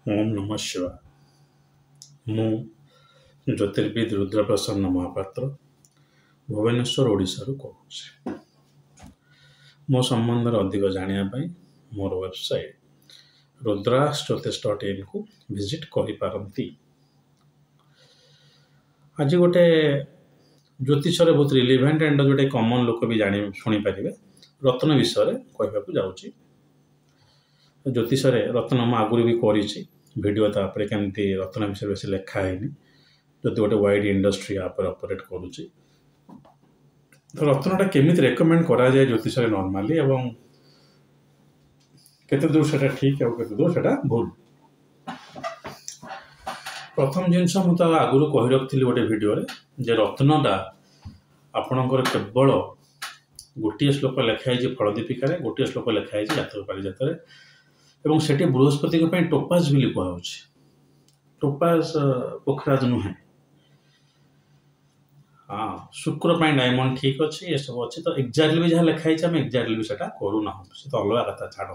ओम नमः शिवाय। मु ज्योतिर्विद रुद्रप्रसन्न महापात्र भुवनेश्वर ओडिशा कहूँ। मो संबंध अधिक जानापी मोर वेबसाइट rudrasjyotish.in को विजिट करिपारंती। आज गोटे ज्योतिष बहुत रिलेवेंट एंड गोटे कॉमन लोक भी जानी शुणी पारे रत्न विषय कहवाक जाऊँगी। ज्योतिष रत्न मु आगुरी भी करी वीडियो तापर केमती रत्न विषय बेस लिखाई जो गोटे वाइड इंडस्ट्री आप ऑपरेट करुच्ची। तो रत्नटा केमी रेकमेंड करा जाए ज्योतिष नॉर्मली एवं केते दूर से ठीक और केते दूर से भूल। प्रथम जिनस मुझे आगुरी कही रखी गोटे वीडियो जे रत्नटा आपणकर केवल गोटे श्लोक लिखाई फलदीपिकार गोटे श्लोक लिखाई जातक पारिजात एवं सेठी बृहस्पति टोपाज भी कहूँ। टोपाज पोखराज नुहे। हाँ शुक्र डायमंड ठीक अच्छे ये सब अच्छे तो एक्जाक्टली भी जहाँ लिखाई आम एक्जाक्टली भी करूना से तो अलग कथा छाड़।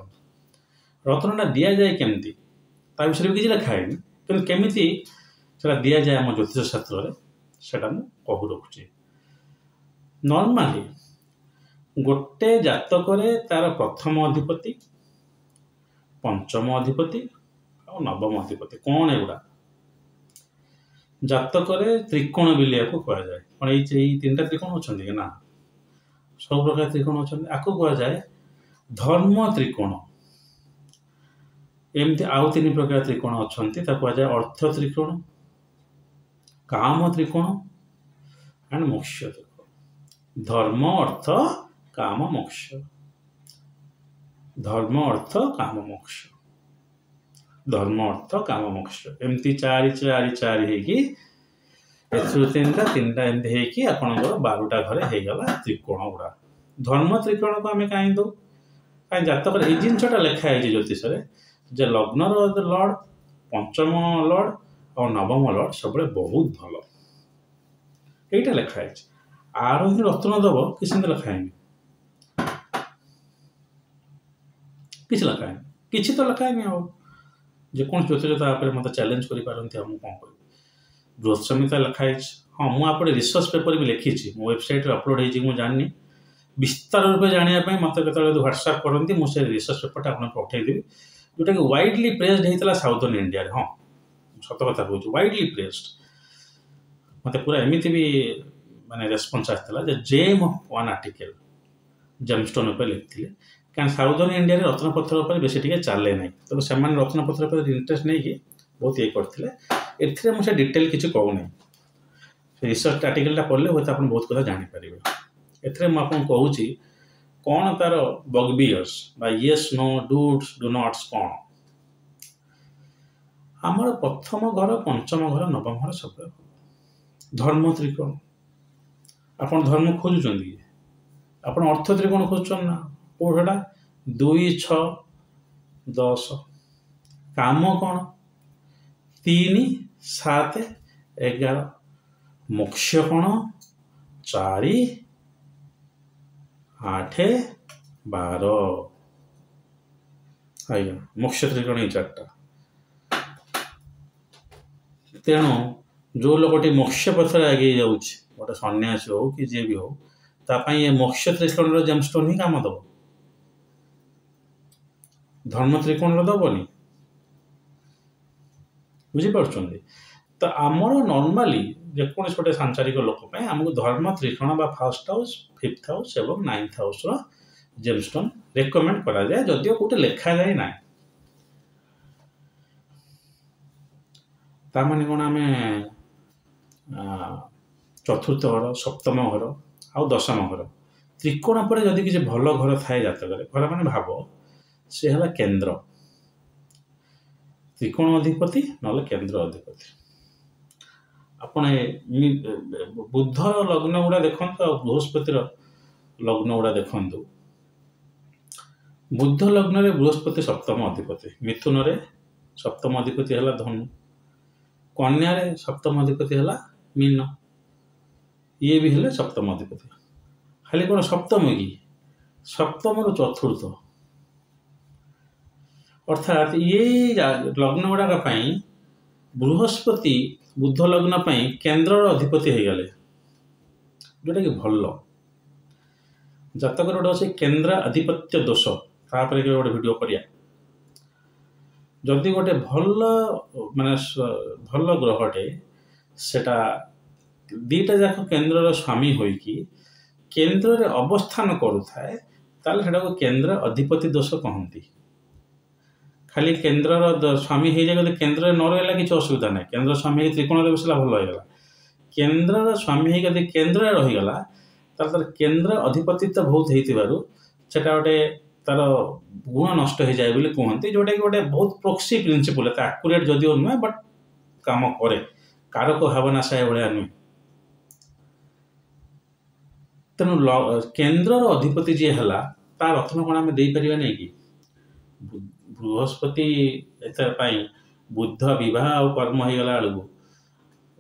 रत्नटा दि जाए केमती विषय भी किसी लिखाई कि केमी दि जाए आम ज्योतिष शास्त्र से कहू रखुची। नॉर्मली गोटे जातक तार प्रथम अधिपति पंचम अधिपति और नवम अधिपति कौन एगुड़ा जातक त्रिकोण बिलिया को कह जाए। कौन ये तीन त्रिकोण अच्छा कि ना सब प्रकार त्रिकोण अच्छा आपको कह जाए धर्म त्रिकोण। एमती आउ तीन प्रकार त्रिकोण अच्छा कह जाए अर्थ त्रिकोण काम त्रिकोण एंड मोक्ष त्रिकोण। धर्म अर्थ काम मोक्ष धर्म अर्थ काम मोक्ष धर्म अर्थ काम मोक्ष एमती चारि चारि चारि तीन तीन एमती आपंकर 12टा घरे होगला त्रिकोण गुड़ा। धर्म त्रिकोण को आम कहीं दो कहीं जातक ये जिनसा लिखाई ज्योतिष जे लग्न लर्ड पंचम लर्ड और नवम लर्ड सब बहुत भल यहीटा लिखाई आर ही रत्न दब किसी लिखाई किसी लिखाई किसी तो लिखाई आ जेकोन ज्योतिष मत चैलेंज कर कौन कर बृहत संहिता लिखाई। हाँ मुझे रिसर्च पेपर भी लिखी मो वेबसाइट अपलोड हो जानी विस्तार रूप जानापी मत ह्वाट्सअप करती मुझे रिसर्च पेपर आपको पठेदेवी जोटा कि वाइडली प्रेस्ड होता साउथर्न इंडिया। हाँ सत कथा कहूँ वाइडली प्रेस्ड मत पूरा एमती भी माने रेस्पॉन्स आसाला जेम वन आर्टिकल जेमस्टोन पर लिखी क्या साउथर्न इंडिया रत्नपथर पर बेस टे चले ना तो से रत्नपथर पर इंटरेस्ट नहीं बहुत ये करते ए मुझे डिटेल किसी कहूना रिसर्च आर्टिकलटा पढ़ले हूँ आप बहुत कथा जानीपर। एथे मुझे कहूँ कौन तार बगबियर्स येस नो डूड्स डू नट्स कौन आमर प्रथम घर पंचम घर नवम घर सब धर्म त्रिकोण आप धर्म खोजुं आप अर्थ त्रिकोण खोजुन ना कौटा 2 6 10 काम कौन 3 7 11 मोक्ष कौन 4 8 12 आज्ञा मोक्ष त्रिकोण 4टा। तेणु जो लोकटी मोक्ष पथर आगे जाऊँच गोटे सन्यासी हो कि जी भी हो तापाई ये मोक्ष त्रिकोण जेमस्टोन ही काम दब धर्म त्रिकोण दबनी बुझीपार। तो आमर नॉर्मली जेकोसी गोटे सांसारिक लोक आमको धर्म त्रिकोण बा फर्स्ट हाउस फिफ्थ हाउस और 9th हाउस जेमस्टोन रेकमेंड करा जाए जदिव गोटे लिखा जाए ना ताने कौन आम चतुर्थ घर सप्तम घर आउ दशम घर त्रिकोण पर जदि किसी भल घर थाए जातक घर मैंने भाव सी है केन्द्र त्रिकोण अधिपति ना केन्द्र अधिपति। आपण बुध लग्न गुड़ा देखु बृहस्पति लग्न गुड़ा देखु बुध लग्न रे बृहस्पति सप्तम अधिपति मिथुन रे सप्तम अधिपति है धनु कन्या रे सप्तम अधिपति है मीन ये भी है सप्तम अधिपति खाली कौन सप्तम कि सप्तम चतुर्थ अर्थात ये लग्न गुड़ाक बृहस्पति बुध लग्न केन्द्र अधिपति हो गले जोटा कि भल जातक गोटे अच्छे केन्द्र अधिपत्य दोष तापर गोटे वीडियो करिया जदि गोटे भल माने भल ग्रहटे सेटा दीटा जाक केन्द्र स्वामी होइकी केन्द्र रे अवस्थान करुथाए ताले सेटा को केन्द्र अधिपति दोष कहती खाली केन्द्र स्वामी हो जाए केन्द्र न रहा किसी असुविधा ना केन्द्र स्वामी त्रिकोण बसला भल होगा केन्द्र स्वामी हो केन्द्र रहीगला तार केन्द्र अधिपतित्व बहुत होता गोटे तार गुण नष्ट हो जाए बोली कहते जोटा कि गोटे बहुत प्रोक्सी प्रिंसिपल एक्यूरेट जदिव नुहे बट काम करे कारक भावना साय भाया नुहे तेणु केन्द्र अधिपति जी है तार रत्न कण आम दे पार नहीं कि बृहस्पति बुध विवाह और कर्म हो गला बेलू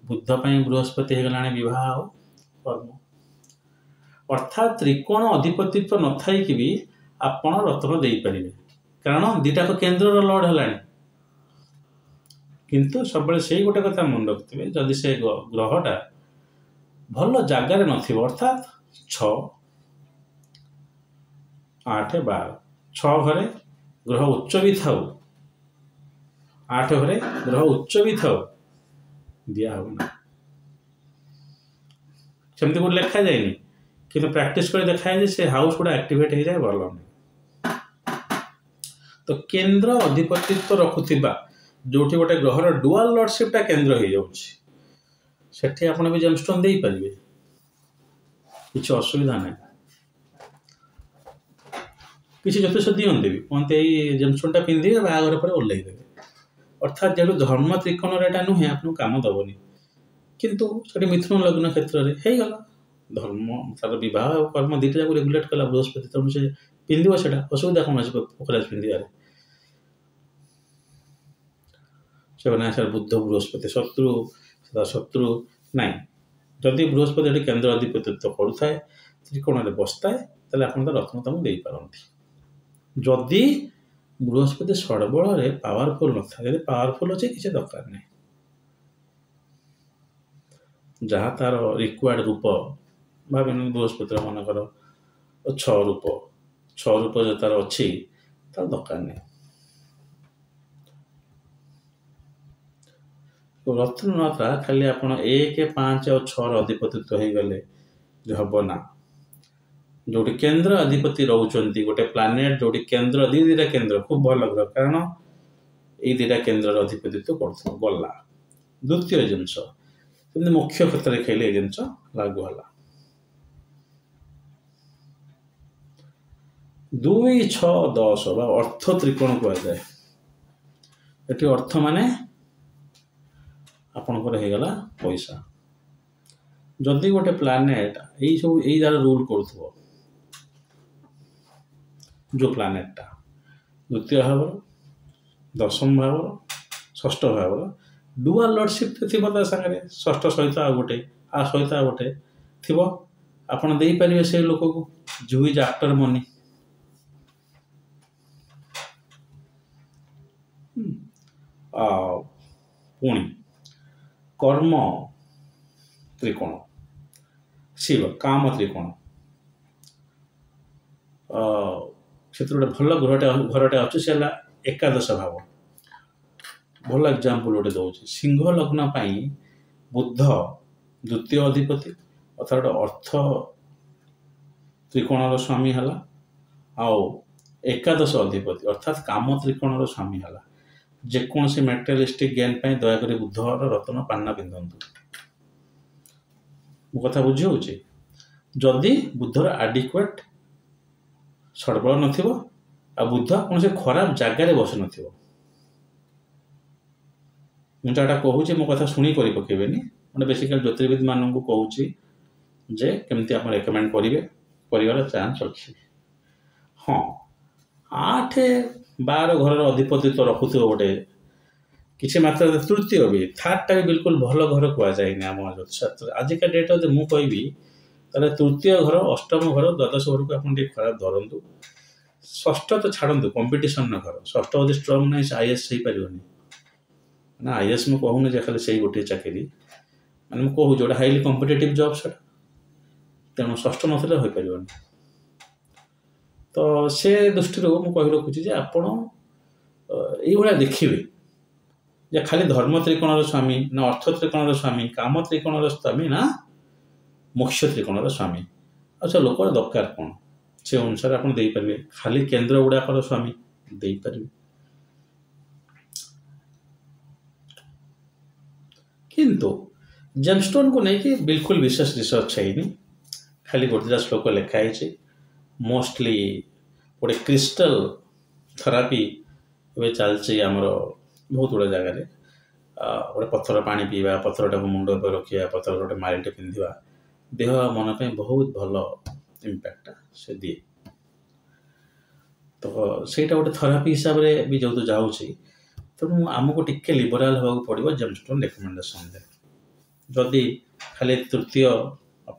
बुध बृहस्पति हो गला विवाह और कर्म अर्थात त्रिकोण अधिपतित्व न थी कि भी आपण रत्न दे पारे कारण दीटा तो केन्द्र लॉर्ड है किंतु सब से गोटे कथा मन रखिए जदि से ग्रहटा भल जगार नर्थात 6 8 12 6 घरे ग्रह उच्च भी था 8 घरे ग्रह उच्च भी था दिया ना सेमती गोटे लिखा जाए कि प्रैक्टिस कर देखा से हाउस गुड़ा एक्टिवेट हो जाए भल तो केन्द्र अधिपतित्व रखुवा जो गोटे ग्रहर डुआल लॉर्डशिपटा केन्द्र हो जाए आप भी जेमस्टोन दे पारे किसी असुविधा ना किसी ज्योतिष दिखते भी कहते ये जेमस्टोनटा पिंधे बाहागर पर ओल्लैदे अर्थात जो धर्म त्रिकोण एटा नुहे आपको कम दबनी किंतु से मिथुन लग्न क्षेत्र में हो गला धर्म तार बह कर्म दुटा जाक रेगुलेट कला बृहस्पति तेणु से पिंधो से असुविधा कौन आज पोखराज पिंधार से बुद्ध बृहस्पति शत्रु शत्रु ना जदि बृहस्पति केन्द्र अधिपतित्व करुए त्रिकोण में बसताए तेल आप रत्न तक दे पारती जदि बृहस्पति षडबल पावरफुल न था पावरफुल अच्छे किसी दरकार नहीं जहाँ तार रिक्वायर्ड रूप भाव बृहस्पति मनकर 6 रूप जो तार अच्छी तार दरकार नहीं रत्नता खाली आप 1 5 और 6 अधिपतित्व हो गले हम ना जो केन्द्र अधिपति रोचंती गोटे प्लानेट जो केन्द्र दीटा केन्द्र खूब भल ग्रह कारण ये दीटा केन्द्र अधिपतित्व कर गला द्वितीय जिनस मुख्य क्षेत्र में खेले जिनस लागू है 2 6 10 अर्थ त्रिकोण कहुए ये अर्थ माने आपणकर होगला पैसा जदि गोटे प्लानेट यही सब यही द्वारा रूल कर जो प्लानेटा द्वितीय भाव दशम भाव षष्ठ भाव डुआल लॉर्डशिप थी सागे षष्ठ सहित आ गोटे आ सहित आ गोटे थी आपड़ दे पारे से लोक को जू इज आफ्टर मनी पुणी कर्म त्रिकोण शिव काम त्रिकोण क्षेत्र गोटे भल घरटे अच्छे से एकादश भाव भल एग्जांपल गोटे दौर सिंह लग्न बुध द्वितीय अधिपति अर्थात गोटे अर्थ त्रिकोण स्वामी है आउ एकादश अधिपति अर्थात काम त्रिकोण स्वामी है जेकोसी मेटेरियलिस्टिक गेन दयाक बुधर रत्न पाना पिंधतु मो कथा बुझी हो जदि बुधर आडिक्वेट सड़बल नथिबो आ बुध कौन से खराब जगार बस नथिबो मुझे कहूँ मो कथा शुणी कर पकेबेनी मैं बेसिकल ज्योतिर्विद मान को कहूँ जे केमती आप रेकमेंड करेंगे कर चान्स अच्छी हाँ 8 12 घर अधिपतित्व रखुथ गोटे किसी मात्रा तृतीय भी थर्डटा भी बिल्कुल भल घर कहुए आम ज्योतिषशास्त्र आजिका डेट मुझे तृतीय घर अष्टम घर द्वादश घर को आप खराब धरतु ଷଷ୍ଠ ତ ଛାଡ଼ନ୍ତୁ କମ୍ପିଟିସନ୍ ନ କର ଷଷ୍ଠ ଯଦି ଷ୍ଟ୍ରଙ୍ଗ ନାହିଁ ସେ ଆଇଏଏସ୍ ହେଇପାରିବନି ନା ଆଇଏଏସ୍ ମୁଁ କହୁନି ଯେ ଖାଲି ସେଇ ଗୋଟିଏ ଚାକିରି ମାନେ ମୁଁ କହୁଛି ଗୋଟେ ହାଇଲି କମ୍ପିଟେଟିଭ୍ ଜବ୍ ସେଟା ତେଣୁ ଷଷ୍ଠ ନଥିଲେ ହୋଇପାରିବନି ତ ସେ ଦୃଷ୍ଟିରୁ ମୁଁ କହି ରଖୁଛି ଯେ ଆପଣ ଏଇଭଳିଆ ଦେଖିବେ ଯେ ଖାଲି ଧର୍ମ ତ୍ରିକୋଣର ସ୍ୱାମୀ ନା ଅର୍ଥ ତ୍ରିକୋଣର ସ୍ୱାମୀ କାମ ତ୍ରିକୋଣର ସ୍ୱାମୀ ନା ମୋକ୍ଷ ତ୍ରିକୋଣର ସ୍ୱାମୀ ଆଉ ସେ ଲୋକର ଦରକାର କ'ଣ ସେ ଅନୁସାରେ ଆପଣ ଦେଇପାରିବେ ଖାଲି କେନ୍ଦ୍ର ଗୁଡ଼ାକର ସ୍ୱାମୀ ଦେଇପାରିବେ କିନ୍ତୁ ଜେମ୍ଷ୍ଟୋନ୍କୁ ନେଇକି ବିଲକୁଲ ବିଶେଷ ରିସର୍ଚ୍ଚ ହେଇନି ଖାଲି ଗୋଟେ ଶ୍ଲୋକ ଲେଖା ହେଇଛି ମୋଷ୍ଟଲି ଗୋଟେ କ୍ରିଷ୍ଟାଲ ଥେରାପି ଏବେ ଚାଲିଛି ଆମର ବହୁତ ଗୁଡ଼େ ଜାଗାରେ ଗୋଟେ ପଥର ପାଣି ପିଇବା ପଥରଟାକୁ ମୁଣ୍ଡ ଉପରେ ରଖିବା ପଥର ଗୋଟେ ମାଳିଟେ ପିନ୍ଧିବା ଦେହ ଆଉ ମନ ପାଇଁ ବହୁତ ଭଲ ଇମ୍ପାକ୍ଟଟା ସେ ଦିଏ ତ ସେଇଟା ଗୋଟେ ଥେରାପି ହିସାବରେ ବି ଯେହେତୁ ଯାଉଛି ତେଣୁ ଆମକୁ ଟିକେ ଲିବରାଲ ହେବାକୁ ପଡ଼ିବ ଜେମ୍ଷ୍ଟୋନ୍ ରେକମେଣ୍ଡେସନରେ ଯଦି ଖାଲି ତୃତୀୟ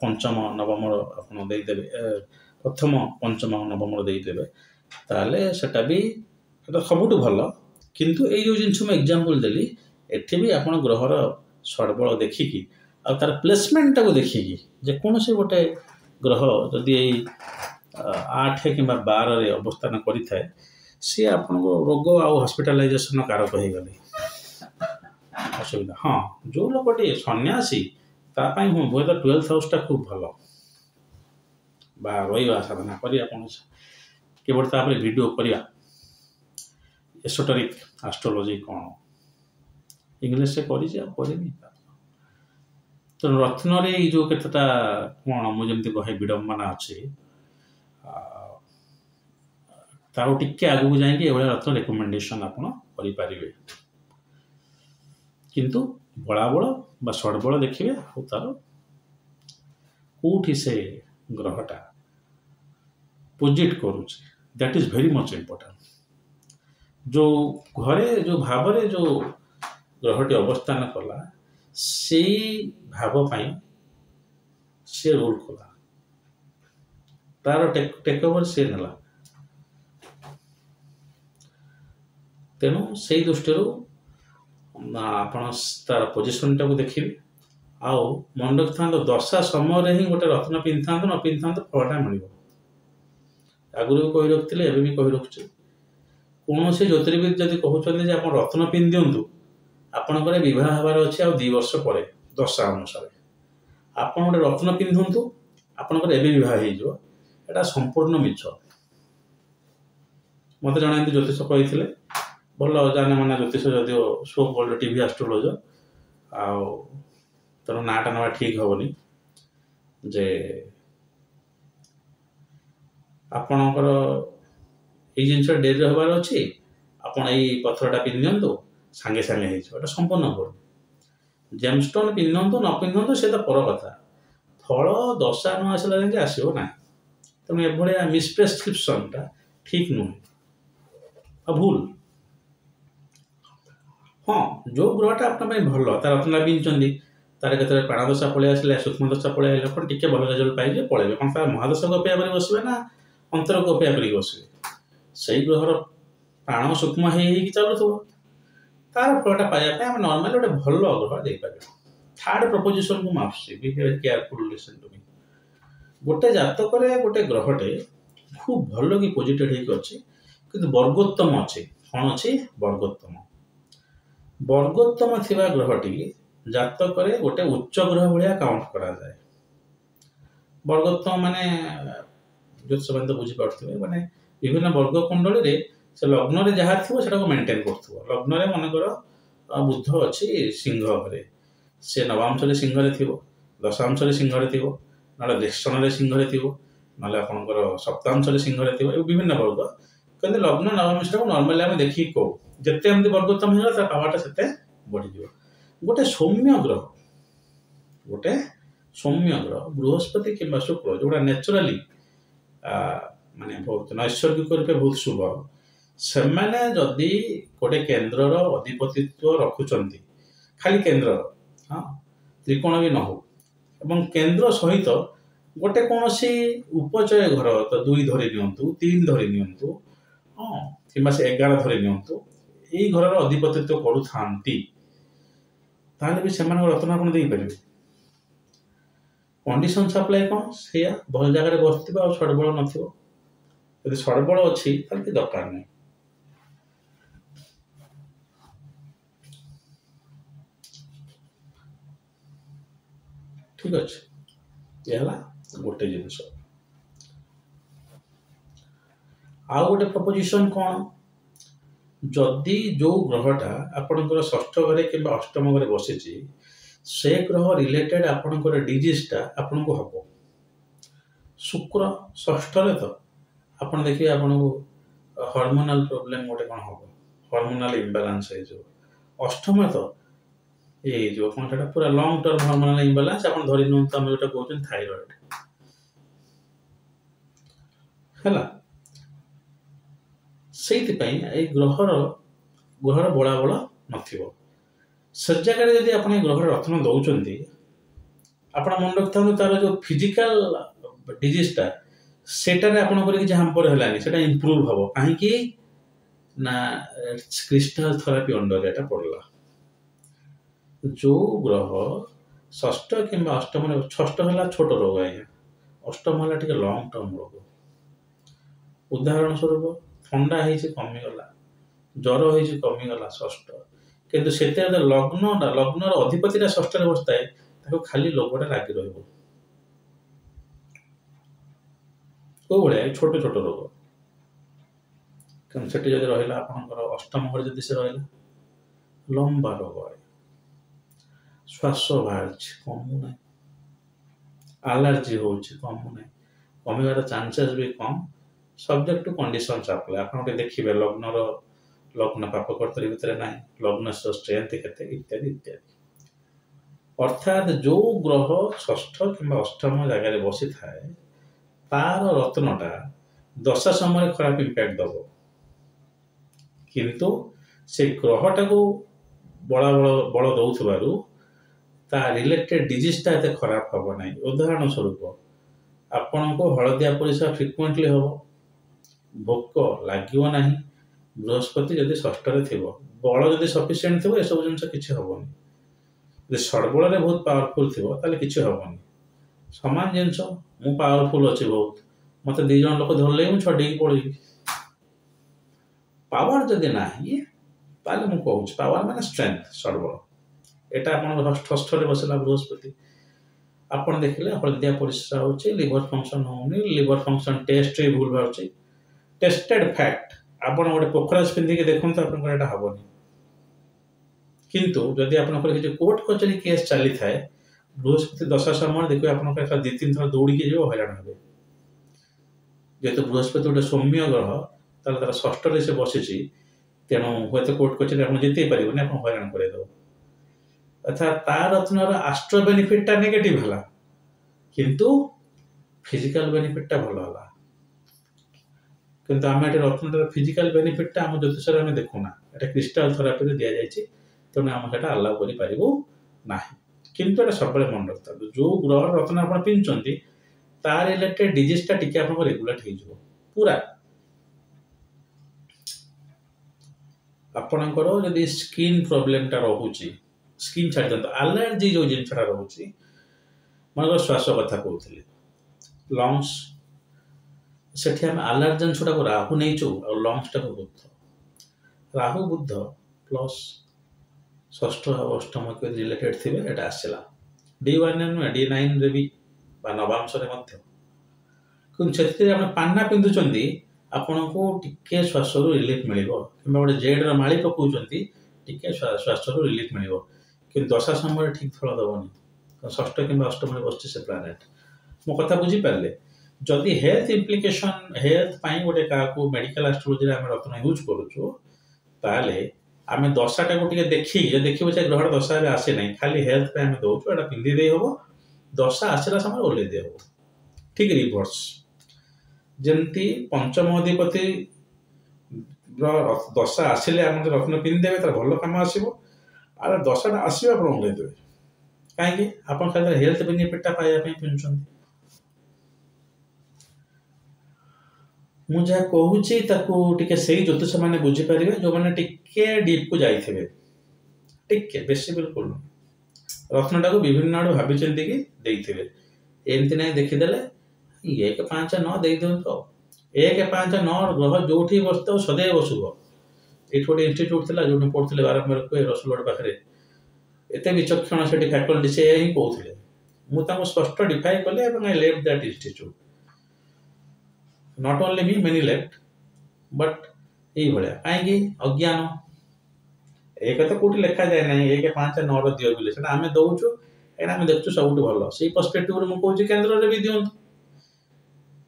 ପଞ୍ଚମ ନବମର ଆପଣ ଦେଇଦେବେ ପ୍ରଥମ ପଞ୍ଚମ ନବମର ଦେଇଦେବେ ତାହେଲେ ସେଟା ସବୁଠୁ ଭଲ କିନ୍ତୁ ଏଇ ଯେଉଁ ଜିନିଷ ମୁଁ ଏକ୍ଜାମ୍ପଲ୍ ଦେଲି ଏଠି ବି ଆପଣ ଗ୍ରହର ସ୍ୱଡ଼ବଳ ଦେଖିକି ଆଉ ତାର ପ୍ଲେସମେଣ୍ଟଟାକୁ ଦେଖିକି ଯେକୌଣସି ଗୋଟେ ଗ୍ରହ ଯଦି ଏଇ 8 କିମ୍ବା 12ରେ ଅବସ୍ଥାନ କରିଥାଏ ସିଏ ଆପଣଙ୍କ ରୋଗ ଆଉ ହସ୍ପିଟାଲାଇଜେସନ କାରକ ହେଇଗଲେ ଅସୁବିଧା ହଁ ଯେଉଁ ଲୋକଟି ସନ୍ନ୍ୟାସୀ ତା ପାଇଁ ହୁଏତ 12th ହାଉସ୍ଟା ଖୁବ୍ ଭଲ ବା ରହିବା ସାଧନା କରିବା କୌଣସି କେବଳ ତାପରେ ଭିଡ଼ିଓ କରିବା ଏସୋଟରିକ୍ ଆଷ୍ଟ୍ରୋଲୋଜି କ'ଣ ଇଂଲିଶରେ କରିଛି ଆଉ କରିନି ତେଣୁ ରତ୍ନରେ ଏଇ ଯେଉଁ କେତେଟା କ'ଣ ମୁଁ ଯେମିତି କହେ ବିଡ଼ମ୍ବନା ଅଛି ତାକୁ ଟିକେ ଆଗକୁ ଯାଇକି ଏଭଳିଆ ରତ୍ନ ରେକମେଣ୍ଡେସନ୍ ଆପଣ କରିପାରିବେ କିନ୍ତୁ ବଳାବଳ ବା ଷଡ଼ବଳ ଦେଖିବେ ଆଉ ତାର କେଉଁଠି ସେ ଗ୍ରହଟା ପୋଜିଟ୍ କରୁଛି that is very much important ଯେଉଁ ଘରେ ଯେଉଁ ଭାବରେ ଯେଉଁ ଗ୍ରହଟି ଅବସ୍ଥାନ କଲା ସେଇ ଭାବ ପାଇଁ ସେ ରୋଲ୍ କଲା ତାର ଟେକ୍ ଓଭର ସେ ନେଲା ତେଣୁ ସେଇ ଦୃଷ୍ଟିରୁ ଆପଣ ତାର ପୋଜିସନଟାକୁ ଦେଖିବେ ଆଉ ମନେ ରଖିଥାନ୍ତୁ ଦଶା ସମୟରେ ହିଁ ଗୋଟେ ରତ୍ନ ପିନ୍ଧିଥାନ୍ତୁ ନ ପିନ୍ଧିଥାନ୍ତୁ ଫଳଟା ମିଳିବ ଆଗରୁ ବି କହି ରଖିଥିଲେ ଏବେ ବି କହି ରଖୁଛି କୌଣସି ଜ୍ୟୋତିର୍ବିଦ ଯଦି କହୁଛନ୍ତି ଯେ ଆପଣ ରତ୍ନ ପିନ୍ଧି ଦିଅନ୍ତୁ ଆପଣଙ୍କର ବିବାହ ହେବାର ଅଛି ଆଉ 2 ବର୍ଷ ପରେ ଦଶା ଅନୁସାରେ ଆପଣ ଗୋଟେ ରତ୍ନ ପିନ୍ଧନ୍ତୁ ଆପଣଙ୍କର ଏବେ ବିବାହ ହେଇଯିବ ଏଇଟା ସମ୍ପୂର୍ଣ୍ଣ ମିଛ ମୋତେ ଜଣେ ଏମିତି ଜ୍ୟୋତିଷ କହିଥିଲେ ଭଲ ଜାନେମାନେ ଜ୍ୟୋତିଷ ଯଦିଓ ସୋ କଲ୍ଡ ଟିଭି ଆଷ୍ଟ୍ରୋଲୋଜର ଆଉ ତେଣୁ ନାଁଟା ନେବା ଠିକ୍ ହେବନି ଯେ ଆପଣଙ୍କର ଏଇ ଜିନିଷ ଡେରିରେ ହେବାର ଅଛି ଆପଣ ଏଇ ପଥରଟା ପିନ୍ଧି ଦିଅନ୍ତୁ ସାଙ୍ଗେ ସାଙ୍ଗେ ହେଇଯିବ ଏଇଟା ସମ୍ପୂର୍ଣ୍ଣ ଭୁଲ ଜେମ୍ଷ୍ଟୋନ୍ ପିନ୍ଧନ୍ତୁ ନ ପିନ୍ଧନ୍ତୁ ସେ ତ ପର କଥା ଫଳ ଦଶା ନ ଆସିଲା ଯାଏଁ ଆସିବ ନାହିଁ ତେଣୁ ଏଭଳିଆ ମିସ୍ପ୍ରେସ୍କ୍ରିପସନ୍ଟା ଠିକ୍ ନୁହେଁ ଆଉ ଭୁଲ ହଁ ଯେଉଁ ଗ୍ରହଟା ଆପଣଙ୍କ ପାଇଁ ଭଲ ତାର ରତ୍ନ ପିନ୍ଧୁଛନ୍ତି ତାର କେତେବେଳେ ପ୍ରାଣଦଶା ପଳେଇ ଆସିଲେ ସୂକ୍ଷ୍ମଦଶା ପଳେଇ ଆସିଲେ ଆପଣ ଟିକେ ଭଲ ରେଜଲ୍ଟ ପାଇଯିବେ ପଳେଇବେ କ'ଣ ତାର ମହାଦଶାକୁ ଅପେକ୍ଷା କରି ବସିବେ ନା ଅନ୍ତରକୁ ଅପେକ୍ଷା କରିକି ବସିବେ ସେଇ ଗ୍ରହର ପ୍ରାଣ ସୂକ୍ଷ୍ମ ହେଇକି ଚାଲୁଥିବ ତାର ଫଳଟା ପାଇବା ପାଇଁ ଆମେ ନର୍ମାଲି ଗୋଟେ ଭଲ ଗ୍ରହ ଦେଇପାରିବା ଥାର୍ଡ ପ୍ରପୋଜିସନକୁ ମୁଁ ଆସୁଛି be very careful listen to me ଗୋଟେ ଜାତକରେ ଗୋଟେ ଗ୍ରହଟେ ଖୁବ୍ ଭଲ କି ପୋଜିଟେଡ୍ ହେଇକି ଅଛି କିନ୍ତୁ ବର୍ଗୋତ୍ତମ ଅଛି କ'ଣ ଅଛି ବର୍ଗୋତ୍ତମ ଥିବା ଗ୍ରହଟି ଜାତକରେ ଗୋଟେ ଉଚ୍ଚ ଗ୍ରହ ଭଳିଆ କାଉଣ୍ଟ କରାଯାଏ ବର୍ଗୋତ୍ତମ ମାନେ ଜ୍ୟୋତିଷମାନେ ତ ବୁଝିପାରୁଥିବେ ମାନେ ବିଭିନ୍ନ ବର୍ଗ କୁଣ୍ଡଳୀରେ ସେ ଲଗ୍ନରେ ଯାହା ଥିବ ସେଟାକୁ ମେଣ୍ଟେନ୍ କରୁଥିବ ଲଗ୍ନରେ ମନେକର ବୁଧ ଅଛି ସିଂହ ଘରେ ସେ ନବାଂଶରେ ସିଂହରେ ଥିବ ଦଶାଂଶରେ ସିଂହରେ ଥିବ ନହେଲେ ଦେଶଣରେ ସିଂହରେ ଥିବ ନହେଲେ ଆପଣଙ୍କର ସପ୍ତାଂଶରେ ସିଂହରେ ଥିବ ଏ ବିଭିନ୍ନ ବର୍ଗ କିନ୍ତୁ ଲଗ୍ନ ନବମଂଶଟାକୁ ନର୍ମାଲି ଆମେ ଦେଖିକି କହୁ ଯେତେ ଏମିତି ବର୍ଗୋତ୍ତମ ହେଇଗଲା ତା ପାୱାରଟା ସେତେ ବଢ଼ିଯିବ ଗୋଟେ ସୌମ୍ୟ ଗ୍ରହ ବୃହସ୍ପତି କିମ୍ବା ଶୁକ୍ର ଯେଉଁଟା ନ୍ୟାଚୁରାଲି ମାନେ ବହୁତ ନୈସର୍ଗିକ ରୂପେ ବହୁତ ଶୁଭ ସେମାନେ ଯଦି ଗୋଟେ କେନ୍ଦ୍ରର ଅଧିପତିତ୍ୱ ରଖୁଛନ୍ତି ଖାଲି କେନ୍ଦ୍ରର ହଁ ତ୍ରିକୋଣ ବି ନ ହଉ ଏବଂ କେନ୍ଦ୍ର ସହିତ गोटे कौन सी उपचय घर तो 2 धरी नियंतु 3 धरी नियंतु हाँ कि से 11 धरी नियंतु यही घर अधिपतित्व करूथांती ताहले भी सेमान रत्न आपण देई परिबे कंडीशन सप्लाई कौन से भल जगह बसथिबा और सड़बड़ नथिबो यदि सड़बड़ अच्छी ताहले कि दरकार नहीं ठीक अच्छे ये गोटे जिनस आउ गोटे प्रपोजिशन कौन जदि जो ग्रहटा आपणकर षष्ठ घरे कि अष्टम घरे बसी से ग्रह रिलेटेड आपणकर डिजीजटा आपन को हम शुक्र षष्ठ तो आप देखिए आपन को हार्मोनल प्रोब्लेम गोटे कौन हम हार्मोनल इम्बालांस हो अष्टम तो ये जो कौन से पूरा लॉन्ग टर्म हार्मोनल इम्बालांस आप धरी नियंतु आम जो कहते थायराइड है से ग्रहर ग्रहर बलाबल नथिबो से जगह जब आप ग्रहर रत्न दौरान आप मन रखता तार जो फिजिकल डिजीजटा सेटारे आपंकर किसी हाम्पर है इम्प्रूव हम कहीं ना क्रिस्टाल थेरापी अंडर एटा पड़ला जो ग्रह षष्ठ कि अष्टम षष्ठ है छोट रोग आज्ञा अष्टम है टे लंग टर्म रोग उदाहरण स्वरूप थंडा कमिगला ज्वर हो कमिगला षष्ठ किंतु से लग्नटा लग्नर अधिपतिटा षष्ठ बसता है खाली लोगटा लगी रही भाया छोट छोट रोग से रहा आपंकर अष्टम घर जब से रहा लंबा रोग श्वास बाहर कमुना एलर्जी हो कमुना कमिबार चांसेस भी कम सब्जेक्ट टू कंडीशन सप्लाई आप देखिए लग्नर लग्न पापकर्तर भितर ना लग्न स्ट्रेंथ केते इत्यादि इत्यादि अर्थात जो ग्रह षष्ठ कि अष्टम जगह बसी थाए तार रत्नटा दशा समय खराब इंपैक्ट दब किंतु से ग्रहटा को बड़ा बड़ दौथबारु ता रिलेटेड डिजीजटा एते खराब हम ना उदाहरण स्वरूप आपण को हलदिया परिस्रा फ्रिक्वेंटली हम भोक लगे ना बृहस्पति जदि षष्ठ थी बल जदि सफिसीयंट थी सब जिन किसी हेनी सड़बल बहुत पावरफुल थी ताले किसी हेनी सामान जिनस मु पावरफुल अच्छी बहुत मत दीज लोक धरले मुझे छड़े पड़ी पावर जदि ना मुझे कहूँ पावर माने स्ट्रेंथ सड़बल यहाँ षष्ठ बसला बृहस्पति आपड़ देखिले हलदिया परिस्रा हो लिवर फंक्शन होनी लिवर फंक्शन टेस्ट भूल बाहर टेस्टेड फैक्ट आपड़ गोटे पोखराज पिंधिक देखते आपंकर हेनी किंतु जदि आपंकर किसी कोर्ट कचेरी केस चली थाए बृहस्पति दशा समय देखिए आप 2-3 थर दौड़ी हैरान हे जेहेतु बृहस्पति गोटे सौम्य ग्रह तार षष्ठ से बसी तेणु हूँ कोर्ट कचेरी आप जिते पारे आप हैरान करदेव अर्थात तार रत्नर आस्ट्रो बेनिफिटा नेगेटिव है किंतु फिजिकल बेनिफिटा भल है किंतु आम ये रत्न फिजिकल बेनिफिटा आम ज्योतिष आम देखुना ये क्रिस्टाल थेरापी दि जाए तेणु आम से अलाउ करना किंतु ये सब मन रखता जो ग्रह रत्न आप पिंधुंट तार रिलेटेड डिजीजटा टी आप रेगुलेट हो पूरा आपणकर जदि स्किन प्रोब्लेमटा रोचे स्किन छाड़ी दिखाँ एलर्जी जो जिनसा रोचे मन श्वास कथा कहते लंग्स से आम आलर्जेंस गुड़ा राहु नहीं लंग्स टाक बुध राहु बुध प्लस षष्ठ अष्टम के रिलेटेड थे ये आसला D1 नुहे D9 रे भी नवांश कि पाना पिंधुंट आपण को टिके श्वास रिलीफ मिल कि गोटे जेड्र माड़ी पकाउंट टिके श्वास रिलीफ मिल कि दशा समय ठीक फल दबनी षष्ठ कि अष्टम बस से प्लानेट मो कथा बुझीपारे जदि हेल्थ इम्प्लिकेशन हेल्थ गोटे क्या मेडिकल एस्ट्रोलोजी आम रत्न यूज करुचु ताले आम दशाटा को देखिए देखिए से ग्रह दशा आसे ना खाली हेल्थ आम दौचु एटा पिंधि हम दशा आसला समय ओल्ले दे हम ठीक रिभर्स जमती पंचम अधिपति दशा आसिले आम रत्न पिंधिदेवे तार भल कम आसो आर दशाटा आसो आप ओल्ले देवे कहीं आप खाली हेल्थ बेनिफिटा पाइबा पिंधुंट ମୁଁ ଯାହା କହୁଛି ତାକୁ ଟିକେ ସେଇ ଜ୍ୟୋତିଷ ମାନେ ବୁଝିପାରିବେ ଯୋଉମାନେ ଟିକେ ଡିପ୍କୁ ଯାଇଥିବେ, ଟିକେ ବେଶୀ ବିଲକୁଲ ନୁହଁ। ରତ୍ନଟାକୁ ବିଭିନ୍ନ ଆଡୁ ଭାବିଛନ୍ତି କି ଦେଇଥିବେ, ଏମିତି ନାହିଁ ଦେଖିଦେଲେ 1 5 9 ଦେଇଦିଅନ୍ତୁ ଆଉ। 1 5 9 ଗ୍ରହ ଯୋଉଠି ବସିଥାଉ ସदैବ ଶୁଭ। ଏଇଠି ଗୋଟେ ଇନଷ୍ଟିଚ୍ୟୁଟ ଥିଲା ଯୋଉଠି ପଢୁଥିଲେ ବାରମ୍ବାର କୁହେ ରସୁଲଗଡ଼ ପାଖରେ, ଏତେ ବିଚକ୍ଷଣ ସେଠି ଫ୍ୟାକଲ୍ଟି ସେ ହିଁ କହୁଥିଲେ। ମୁଁ ତାଙ୍କୁ ସ୍ପଷ୍ଟ ଡିଫାଇ କଲି ଏବଂ I left that institute. Not only ମି, ମେନି ଲେଫ୍ଟ, ବଟ୍ ଏଇଭଳିଆ କାହିଁକି ଅଜ୍ଞାନ। ଏକ ତ କୋଉଠି ଲେଖାଯାଏ ନାହିଁ 1 5 9 ଦିଅ ବୋଲି, ସେଟା ଆମେ ଦଉଛୁ କାହିଁକିନା ଆମେ ଦେଖୁଛୁ ସବୁଠୁ ଭଲ। ସେଇ ପର୍ସପେକ୍ଟିଭରୁ ମୁଁ କହୁଛି କେନ୍ଦ୍ରରେ ବି ଦିଅନ୍ତୁ,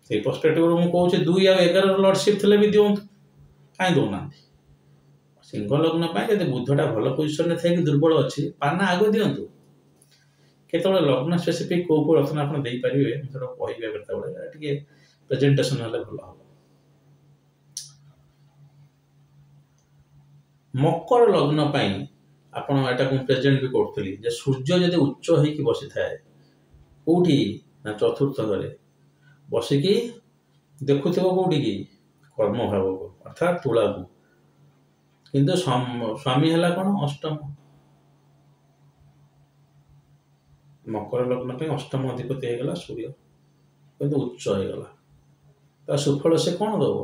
ସେଇ ପର୍ସପେକ୍ଟିଭରୁ ମୁଁ କହୁଛି 2 ଆଉ 11 ଲର୍ଡସିପ୍ ଥିଲେ ବି ଦିଅନ୍ତୁ, କାହିଁ ଦଉନାହାନ୍ତି। ସିଂହ ଲଗ୍ନ ପାଇଁ ଯଦି ବୁଧଟା ଭଲ ପୋଜିସନରେ ଥାଇକି ଦୁର୍ବଳ ଅଛି, ପାନା ଆଗ ଦିଅନ୍ତୁ। କେତେବେଳେ ଲଗ୍ନ ସ୍ପେସିଫିକ୍ କୋଉ କୋଉ ରତ୍ନ ଆପଣ ଦେଇପାରିବେ ମୁଁ ସେଟା କହିବି କେତେବେଳେ, ଟିକେ ପ୍ରେଜେଣ୍ଟେସନ ହେଲେ ଭଲ ହବ। ମକର ଲଗ୍ନ ପାଇଁ ଆପଣ ଏଟାକୁ ପ୍ରେଜେଣ୍ଟ ବି କରୁଥିଲି ଯେ ସୂର୍ଯ୍ୟ ଯଦି ଉଚ୍ଚ ହେଇକି ବସିଥାଏ କୋଉଠି ନା ଚତୁର୍ଥ ଘରେ ବସିକି ଦେଖୁଥିବ କୋଉଠିକି କର୍ମ ଭାବକୁ ଅର୍ଥାତ୍ ତୁଳାକୁ, କିନ୍ତୁ ସ୍ୱାମୀ ହେଲା କଣ ଅଷ୍ଟମ। ମକର ଲଗ୍ନ ପାଇଁ ଅଷ୍ଟମ ଅଧିପତି ହେଇଗଲା ସୂର୍ଯ୍ୟ, କିନ୍ତୁ ଉଚ୍ଚ ହେଇଗଲା। ତା ସୁଫଳ ସେ କଣ ଦବ?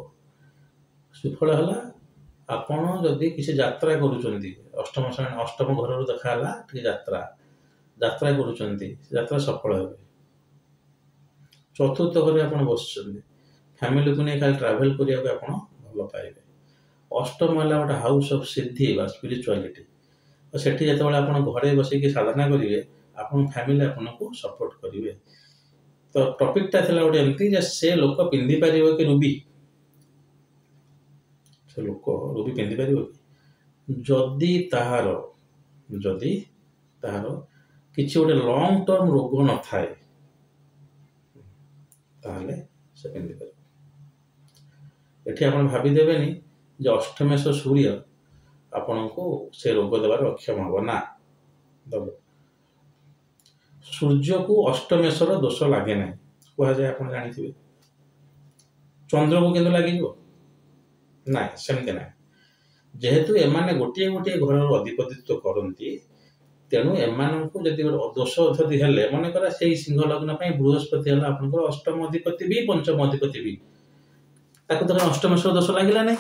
ସୁଫଳ ହେଲା ଆପଣ ଯଦି କିଛି ଯାତ୍ରା କରୁଛନ୍ତି, ଅଷ୍ଟମ ଘରରୁ ଦେଖା ହେଲା ଟିକେ ଯାତ୍ରା କରୁଛନ୍ତି, ଯାତ୍ରା ସଫଳ ହେବେ। ଚତୁର୍ଥ ଘରେ ଆପଣ ବସିଛନ୍ତି, ଫ୍ୟାମିଲିକୁ ନେଇ ଖାଲି ଟ୍ରାଭେଲ କରିବାକୁ ଆପଣ ଭଲ ପାଇବେ। ଅଷ୍ଟମ ହେଲା ଗୋଟେ ହାଉସ୍ ଅଫ୍ ସିଦ୍ଧି ବା ସ୍ପିରିଚୁଆଲିଟି। ସେଠି ଯେତେବେଳେ ଆପଣ ଘରେ ବସିକି ସାଧନା କରିବେ ଆପଣଙ୍କ ଫ୍ୟାମିଲି ଆପଣଙ୍କୁ ସପୋର୍ଟ କରିବେ। ତ ଟପିକଟା ଥିଲା ଗୋଟେ ଏମିତି ଯେ ସେ ଲୋକ ପିନ୍ଧି ପାରିବ କି ରୁବି? ସେ ଲୋକ ରୁବି ପିନ୍ଧି ପାରିବ କି? ଯଦି ତାହାର କିଛି ଗୋଟେ ଲଙ୍ଗ ଟର୍ମ ରୋଗ ନଥାଏ ତାହେଲେ ସେ ପିନ୍ଧିପାରିବ। ଏଠି ଆପଣ ଭାବିଦେବେନି ଯେ ଅଷ୍ଟମେଷ ସୂର୍ଯ୍ୟ ଆପଣଙ୍କୁ ସେ ରୋଗ ଦେବାର ଅକ୍ଷମ ହବ, ନା ଦବ। ସୂର୍ଯ୍ୟକୁ ଅଷ୍ଟମେଷର ଦୋଷ ଲାଗେ ନାହିଁ କୁହାଯାଏ, ଆପଣ ଜାଣିଥିବେ। ଚନ୍ଦ୍ରକୁ କିନ୍ତୁ ଲାଗିଯିବ? ନାଇଁ, ସେମିତି ନାହିଁ। ଯେହେତୁ ଏମାନେ ଗୋଟିଏ ଗୋଟିଏ ଘରର ଅଧିପତିତ୍ୱ କରନ୍ତି, ତେଣୁ ଏମାନଙ୍କୁ ଯଦି ଗୋଟେ ଦୋଷ ଯଦି ହେଲେ, ମନେକର ସେଇ ସିଂହ ଲଗ୍ନ ପାଇଁ ବୃହସ୍ପତି ହେଲା ଆପଣଙ୍କର ଅଷ୍ଟମ ଅଧିପତି ବି ପଞ୍ଚମ ଅଧିପତି ବି, ତାକୁ ତ ଅଷ୍ଟମେଶ୍ୱର ଦୋଷ ଲାଗିଲା ନାହିଁ,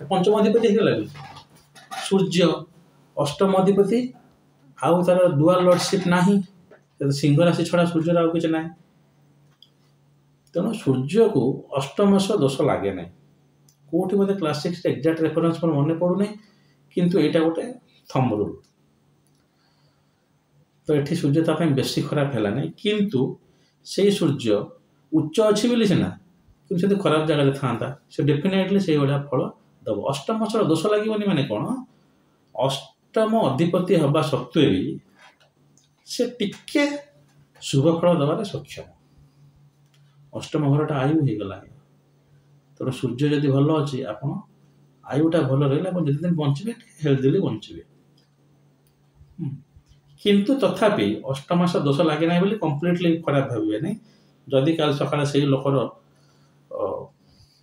ପଞ୍ଚମ ଅଧିପତି ହେଇଗଲା ବି। ସୂର୍ଯ୍ୟ ଅଷ୍ଟମ ଅଧିପତି, ଆଉ ତାର ଡୁଆଲ ଲର୍ଡସିପ୍ ନାହିଁ, ସିଂହ ରାଶି ଛଡା ସୂର୍ଯ୍ୟର ଆଉ କିଛି ନାହିଁ। ତେଣୁ ସୂର୍ଯ୍ୟକୁ ଅଷ୍ଟମେଷ ଦୋଷ ଲାଗେ ନାହିଁ। କୋଉଠି ବୋଧେ କ୍ଲାସିକ୍ସ ଏକ୍ଜାକ୍ଟ ରେଫରେନ୍ସ ମୋର ମନେ ପଡୁନି, କିନ୍ତୁ ଏଇଟା ଗୋଟେ ଥମ୍ବ ରୁଲ। ତ ଏଠି ସୂର୍ଯ୍ୟ ତା ପାଇଁ ବେଶୀ ଖରାପ ହେଲା ନାହିଁ, କିନ୍ତୁ ସେଇ ସୂର୍ଯ୍ୟ ଉଚ୍ଚ ଅଛି ବୋଲି ସିନା, କିନ୍ତୁ ଯଦି ଖରାପ ଜାଗାରେ ଥାନ୍ତା ସେ ଡେଫିନେଟଲି ସେଇଭଳିଆ ଫଳ ଦବ। ଅଷ୍ଟମେଷର ଦୋଷ ଲାଗିବନି ମାନେ କଣ, ଅଷ୍ଟମ ଅଧିପତି ହବା ସତ୍ତ୍ୱେ ବି ସେ ଟିକେ ଶୁଭ ଫଳ ଦେବାରେ ସକ୍ଷମ। ଅଷ୍ଟମ ଘରଟା ଆୟୁ ହେଇଗଲା, ତେଣୁ ସୂର୍ଯ୍ୟ ଯଦି ଭଲ ଅଛି ଆପଣ ଆୟୁଟା ଭଲ ରହିଲେ ଆପଣ ଯେତେ ଦିନ ବଞ୍ଚିବେ ହେଲ୍ଦିଲି ବଞ୍ଚିବେ। କିନ୍ତୁ ତଥାପି ଅଷ୍ଟମାସ ଦୋଷ ଲାଗେ ନାହିଁ ବୋଲି କମ୍ପ୍ଲିଟଲି ଖରାପ ଭାବିବେ ନାହିଁ। ଯଦି କାଲି ସକାଳେ ସେଇ ଲୋକର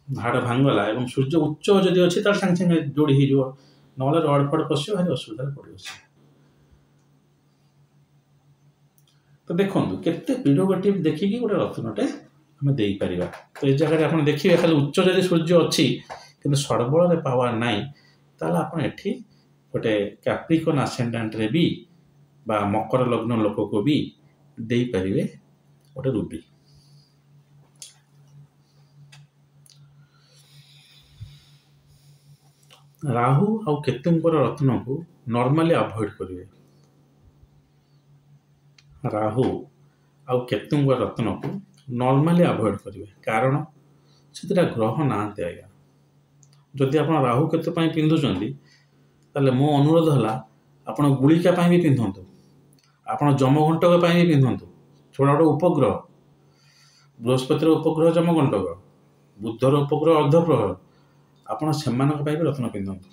ହାଡ଼ ଭାଙ୍ଗଲା ଏବଂ ସୂର୍ଯ୍ୟ ଉଚ୍ଚ ଯଦି ଅଛି ତାର ସାଙ୍ଗେ ସାଙ୍ଗେ ଯୋଡ଼ି ହେଇଯିବ, ନହେଲେ ରଡ଼ ଫଡ଼ ପଶିବ, ଭାରି ଅସୁବିଧାରେ ପଡ଼ିବ ସେ। ତ ଦେଖନ୍ତୁ କେତେ ପ୍ରିରୋଗେଟିଭ୍ ଦେଖିକି ଗୋଟେ ରତ୍ନଟେ ଆମେ ଦେଇପାରିବା। ତ ଏ ଜାଗାରେ ଆପଣ ଦେଖିବେ ଖାଲି ଉଚ୍ଚ ଯଦି ସୂର୍ଯ୍ୟ ଅଛି କିନ୍ତୁ ସର୍ବଳରେ ପାୱାର ନାହିଁ, ତାହେଲେ ଆପଣ ଏଠି ଗୋଟେ କ୍ୟାପ୍ରିକନ୍ ଆସେଣ୍ଡାଣ୍ଟରେ ବି ବା ମକର ଲଗ୍ନ ଲୋକକୁ ବି ଦେଇପାରିବେ ଗୋଟେ ରୁବି। ରାହୁ ଆଉ କେତୁଙ୍କର ରତ୍ନକୁ ନର୍ମାଲି ଆଭଏଡ କରିବେ। ରାହୁ ଆଉ କେତୁଙ୍କ ରତ୍ନକୁ ନର୍ମାଲି ଆଭଏଡ କରିବେ, କାରଣ ସେଥିରେ ଗ୍ରହ ନାହାନ୍ତି ଆଜ୍ଞା। ଯଦି ଆପଣ ରାହୁ କେତୁ ପାଇଁ ପିନ୍ଧୁଛନ୍ତି ତାହେଲେ ମୋ ଅନୁରୋଧ ହେଲା ଆପଣ ଗୁଳିକା ପାଇଁ ବି ପିନ୍ଧନ୍ତୁ, ଆପଣ ଯମଘଣ୍ଟକ ପାଇଁ ବି ପିନ୍ଧନ୍ତୁ। ଛୋଟ ଗୋଟେ ଉପଗ୍ରହ, ବୃହସ୍ପତିର ଉପଗ୍ରହ ଯମଘଣ୍ଟକ, ବୁଧର ଉପଗ୍ରହ ଅର୍ଦ୍ଧପ୍ରହର, ଆପଣ ସେମାନଙ୍କ ପାଇଁ ବି ରତ୍ନ ପିନ୍ଧନ୍ତୁ।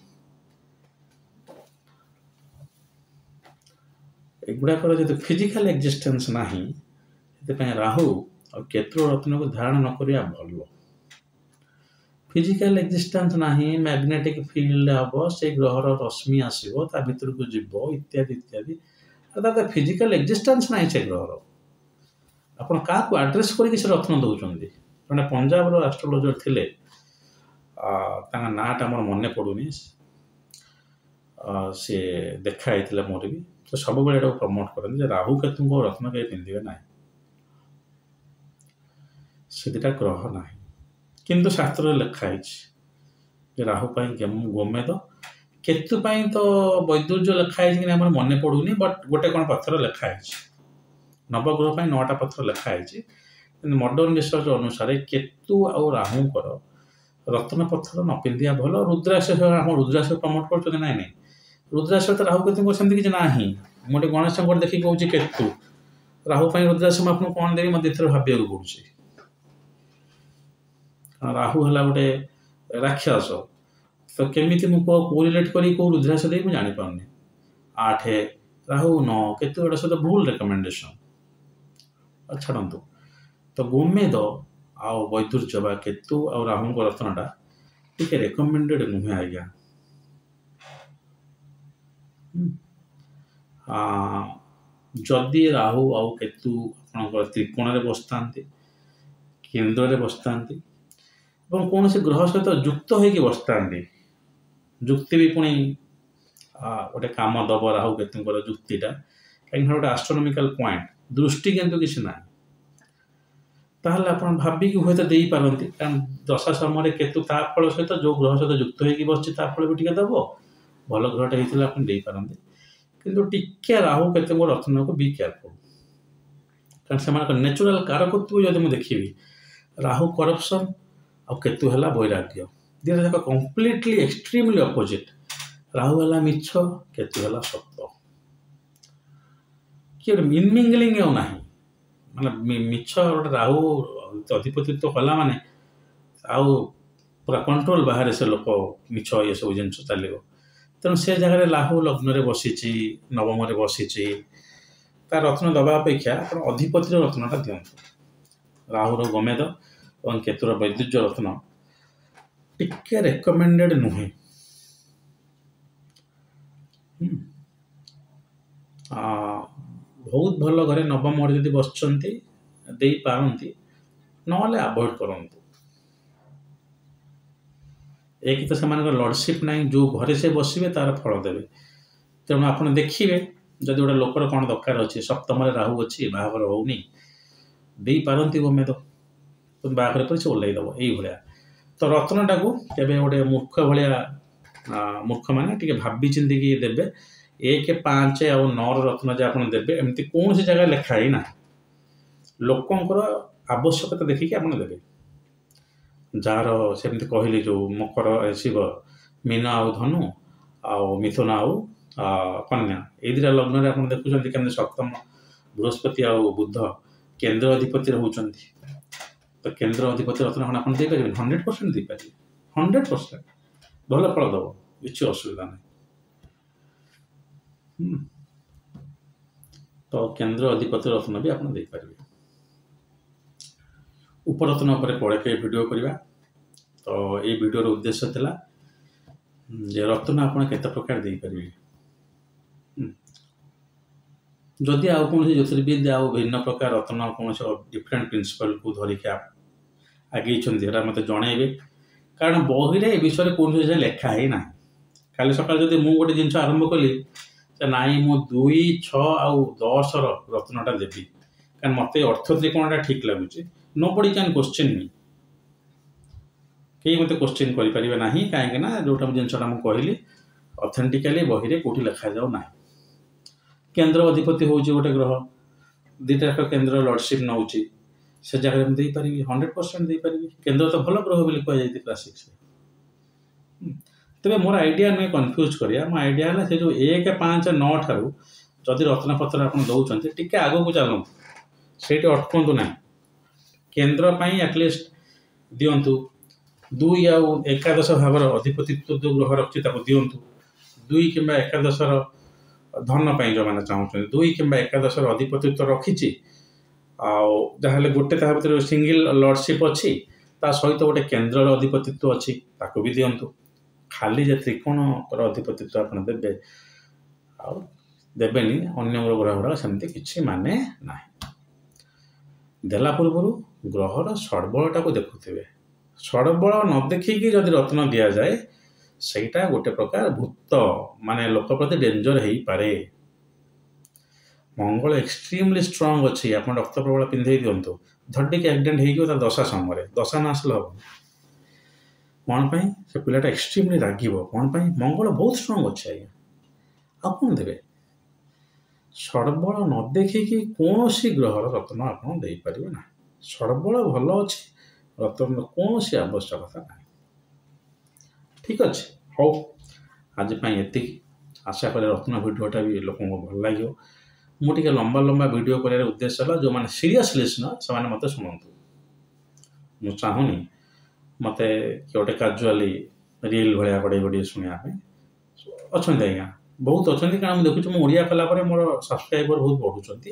ଏଗୁଡ଼ାକର ଯଦି ଫିଜିକାଲ ଏକ୍ଜିଷ୍ଟେନ୍ସ ନାହିଁ, ସେଥିପାଇଁ ରାହୁ ଆଉ କେତୁ ରତ୍ନକୁ ଧାରଣ ନ କରିବା ଭଲ। फिजिकल एक्जिस्टेंस नहीं मैग्नेटिक फील्ड हम से ग्रहर रश्मि आसो ता भीतर को जीव इत्यादि इत्यादि अर्थात फिजिकल एक्जिस्टेंस नहीं से ग्रहर आपण क्या आड्रेस करके से रत्न दौरान जड़े पंजाब एस्ट्रोलोजर थे नाटा मोर मन पड़ूनी सी देखाई मोर भी तो सब बड़े प्रमोट करते राहु केतु को रत्न कहीं पिंधे ना से दुटा ग्रह ना किंतु शास्त्र लिखाई राहु गोमेद केतु तो वैदुर्य लिखाई कि मन पड़ूनी बट गोटे कौन पत्थर लिखाई नवग्रह पर 9टा पत्थर लिखाई मॉडर्न रिसर्च अनुसार केतु आउ राहुंकर रत्न पत्थर न पिंधिया भल रुद्राक्ष आम रुद्राक्ष प्रमोट कर ना रुद्राक्ष तो राहु केतु सेमती किसी ना मोटे गणेश देखिए कौन केतु राहु रुद्राक्ष आपको कौन देवी मत एथर भाविया पड़ुଛି राहु है गोटे राक्षस तो केमी मुझे कोरिलेट कर रुद्राक्ष दे मुझे जापारे 8 राहु 9 केतु एटा सहित भूल रिकमेंडेसन छाड़ू तो गोमेद आउ वैदुर्य बा केतु आ राहु को रत्नटा टी रेकमेंडेड नुहे आज्ञा जदि राहु आउ केतु आप त्रिकोण में बसता केन्द्र में बसता कौन से ग्रह सहित युक्त होगी बसता जुक्ति भी पुणी गोटे काम दब राहु केतुंकर जुक्तिटा कहीं गोटे एस्ट्रोनॉमिकल पॉइंट दृष्टि किंतु किसी ना ताहले आप भाविक हूँ तो दे पारती कारण दशा समय केतु ता फल सहित जो ग्रह सहित युक्त होगी बस फल भी टी दब भल ग्रहटे होता आप दे पारती किंतु टिके राहु केतु रत्न को बी केयरफुल कारण से नेचुरल कारकत्व जब मुझे देखी राहु करप्शन आ केतु है वैराग्य दिटा जाक कम्प्लीटली एक्सट्रीमली अपोजिट राहु है मिछ केतु है सत्य किए मिनमिंगलिंग ना माने मिछ गोटे राहु अधिपतित्व कला माने आउ पूरा कंट्रोल बाहर से लोक मिछ ये सब जिन चलो तेणु से जगह राहु लग्न बसी नवम बसी रत्न दबा अपेक्षा अधिपति रत्नटा दिंतु राहुर गोमेद और केतुर वैदुर्य रत्न टिके रेकमेंडेड नुहे बहुत भल घरे नवम जब बसचंती दे पारती ना अवॉइड करंतु एक तो से लॉर्डशिप ना जो घरे से बसवे तार फल देवे तेणु आप देखिए जदि गोटे लोकर कौन दरकार अच्छे सप्तम राहु अच्छी बाहर होनी दे पारती गोमेद तो बाहर पर से ओल्लैदब ये तो रत्नटा को केवे गोटे मूर्ख भाया मूर्ख मैंने टी भावी चिंतिकी देवे 1 5 और 9 रत्न जो आप देवे एमती कौन सी जगह लिखाई ना लोकंर आवश्यकता देखिए आप देवे जार सेमती कहली जो मकर शिव मीन आउ धनु आउ मिथुन आउ कन्या ये 2टा लग्न आप देखुं केमती सप्तम बृहस्पति आउ बुध केन्द्र अधिपति होती तो केन्द्र अधिपति रत्न आप 100% दे पारे 100% भल फल दब किसी असुविधा नहीं तो केन्द्र अधिपति रत्न भी आप दे पारे उपरत्न पड़े के वीडियो करवा तो ये वीडियोर उद्देश्य था जे रत्न आप केते प्रकार दे पारे जदि आउ कौन ज्योतिर्विद आउ भिन्न प्रकार रत्न कौन डिफरेंट प्रिंसिपल को धरिक आगे मत जनइबे कारण बही रे विषय कौन लिखा ही ना काली सकाल जब मुझे गोटे जिन आरंभ कली नाई मु 2 6 आउ 10 रत्नटा देवी कारण मत अर्थ त्रिकोणटा ठीक लगुच नो बडी कैन क्वेश्चन मी कई मत क्वेश्चन करें ना कहीं जोटा जिनसा मुझे कहली ऑथेंटिकली बही रे कोठी लिखा जाऊ ना केन्द्र अधिपति हूँ गोटे ग्रह 2टा केन्द्र लॉर्डशिप नौ से जगह में दे पारि 100% दे पारि केन्द्र तो भल ग्रह बोली कहुई क्लासिक्स तेरे मोर आइडिया नहीं कन्फ्यूज करिया मो आइडिया है से जो 1 5 9 ठारू जदि रत्नपत्र आप दौरान टिके आग को चलतु से अटकु ना केन्द्र एटलिस्ट दिंतु 2 आउ 11 भाव अधिपतित्व जो ग्रह रखी दिंतु 2 कि 11 धन जो मैंने चाहते 2 कि 11 अधिपतित्व रखी आउ गोटे ता भर सिंगल लॉर्डशिप अच्छी ତା ସହିତ ଗୋଟେ କେନ୍ଦ୍ରର ଅଧିପତିତ୍ୱ ଅଛି, ତାକୁ ବି ଦିଅନ୍ତୁ। ଖାଲି ଯେ ତ୍ରିକୋଣର ଅଧିପତିତ୍ୱ ଆପଣ ଦେବେ ଆଉ ଦେବେନି, ଅନ୍ୟ ଗ୍ରହ ଗୁଡ଼ାକ ସେମିତି କିଛି ମାନେ ନାହିଁ। ଦେଲା ପୂର୍ବରୁ ଗ୍ରହର ଷଡ଼ବଳଟାକୁ ଦେଖୁଥିବେ। ଷଡ଼ବଳ ନ ଦେଖିକି ଯଦି ରତ୍ନ ଦିଆଯାଏ ସେଇଟା ଗୋଟେ ପ୍ରକାର ଭୂତ, ମାନେ ଲୋକ ପ୍ରତି ଡେଞ୍ଜର ହେଇପାରେ। ମଙ୍ଗଳ ଏକ୍ସଟ୍ରିମଲି ଷ୍ଟ୍ରଙ୍ଗ ଅଛି, ଆପଣ ରକ୍ତ ପ୍ରବଳ ପିନ୍ଧେଇ ଦିଅନ୍ତୁ, ଧଡ଼ିକି ଆକ୍ସିଡେଣ୍ଟ ହେଇଯିବ ତା ଦଶା ସମୟରେ, ଦଶା ନ ଆସିଲେ ହେବ। କ'ଣ ପାଇଁ? ସେ ପିଲାଟା ଏକ୍ସଟ୍ରିମଲି ରାଗିବ। କ'ଣ ପାଇଁ? ମଙ୍ଗଳ ବହୁତ ଷ୍ଟ୍ରଙ୍ଗ ଅଛି ଆଜ୍ଞା। ଆଉ କ'ଣ ଦେବେ? ଷଡ଼ବଳ ନ ଦେଖିକି କୌଣସି ଗ୍ରହର ରତ୍ନ ଆପଣ ଦେଇପାରିବେ ନାହିଁ। ଷଡ଼ବଳ ଭଲ ଅଛି, ରତ୍ନର କୌଣସି ଆବଶ୍ୟକତା ନାହିଁ। ଠିକ୍ ଅଛି, ହଉ ଆଜି ପାଇଁ ଏତିକି। ଆଶା କରେ ରତ୍ନ ଭିଡ଼ିଓଟା ବି ଲୋକଙ୍କୁ ଭଲ ଲାଗିବ। ମୁଁ ଟିକେ ଲମ୍ବା ଲମ୍ବା ଭିଡ଼ିଓ କରିବାର ଉଦ୍ଦେଶ୍ୟ ହେଲା ଯେଉଁମାନେ ସିରିୟସ୍ ଲିସନର ସେମାନେ ମୋତେ ଶୁଣନ୍ତୁ। ମୁଁ ଚାହୁଁନି ମୋତେ କି ଗୋଟେ କାଜୁଆଲି ରିଲ୍ ଭଳିଆ ଗଡ଼େଇ ଶୁଣିବା ପାଇଁ। ଅଛନ୍ତି ଆଜ୍ଞା, ବହୁତ ଅଛନ୍ତି, କାରଣ ମୁଁ ଦେଖୁଛି ମୁଁ ଓଡ଼ିଆ କଲା ପରେ ମୋର ସବସ୍କ୍ରାଇବର ବହୁତ ବଢ଼ୁଛନ୍ତି।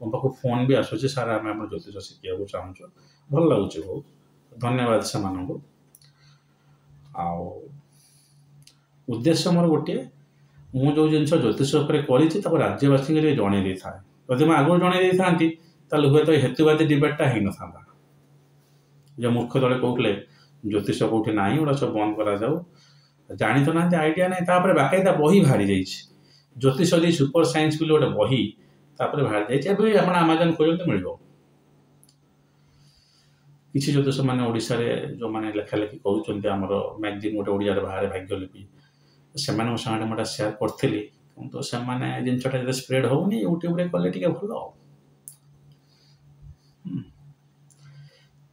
ମୋ ପାଖକୁ ଫୋନ୍ ବି ଆସୁଛି, ସାର୍ ଆମେ ଆମର ଜ୍ୟୋତିଷ ଶିଖିବାକୁ ଚାହୁଁଛୁ। ଭଲ ଲାଗୁଛି ବହୁତ, ଧନ୍ୟବାଦ ସେମାନଙ୍କୁ। ଆଉ ଉଦ୍ଦେଶ୍ୟ ମୋର ଗୋଟିଏ, ମୁଁ ଯେଉଁ ଜିନିଷ ଜ୍ୟୋତିଷ ଉପରେ କରିଛି ତାକୁ ରାଜ୍ୟବାସୀଙ୍କୁ ଟିକେ ଜଣେଇ ଦେଇଥାଏ। ଯଦି ମୁଁ ଆଗରୁ ଜଣେଇ ଦେଇଥାନ୍ତି ତାହେଲେ ହୁଏତ ଏ ହେତୁବାଦୀ ଡିବେଟ୍ଟା ହେଇନଥାନ୍ତା। ଯେ ମୂର୍ଖ ଦଳେ କହୁଥିଲେ ଜ୍ୟୋତିଷ କେଉଁଠି ନାହିଁ, ଓଟା ସବୁ ବନ୍ଦ କରାଯାଉ, ଜାଣି ତ ନାହାନ୍ତି, ଆଇଡ଼ିଆ ନାହିଁ। ତାପରେ ବାକାଇଦା ବହି ବାହାରି ଯାଇଛି, ଜ୍ୟୋତିଷ ଦି ସୁପର ସାଇନ୍ସ ବୋଲି ଗୋଟେ ବହି ତାପରେ ବାହାରି ଯାଇଛି। ଏବେ ଆପଣ ଆମାଜନ ଖୋଜନ୍ତୁ ମିଳିବ। କିଛି ଜ୍ୟୋତିଷ ମାନେ ଓଡ଼ିଶାରେ ଯେଉଁମାନେ ଲେଖାଲେଖି କରୁଛନ୍ତି, ଆମର ମ୍ୟାଗାଜିନ୍ ଗୋଟେ ଓଡ଼ିଆରେ ବାହାରେ ଭାଗ୍ୟଲିପି, ସେମାନଙ୍କ ସାଙ୍ଗରେ ମୁଁ ଏଇଟା ସେୟାର କରିଥିଲି, କିନ୍ତୁ ସେମାନେ ଜିନିଷଟା ଯେତେ ସ୍ପ୍ରେଡ୍ ହେଉନି, ୟୁଟ୍ୟୁବରେ କଲେ ଟିକେ ଭଲ।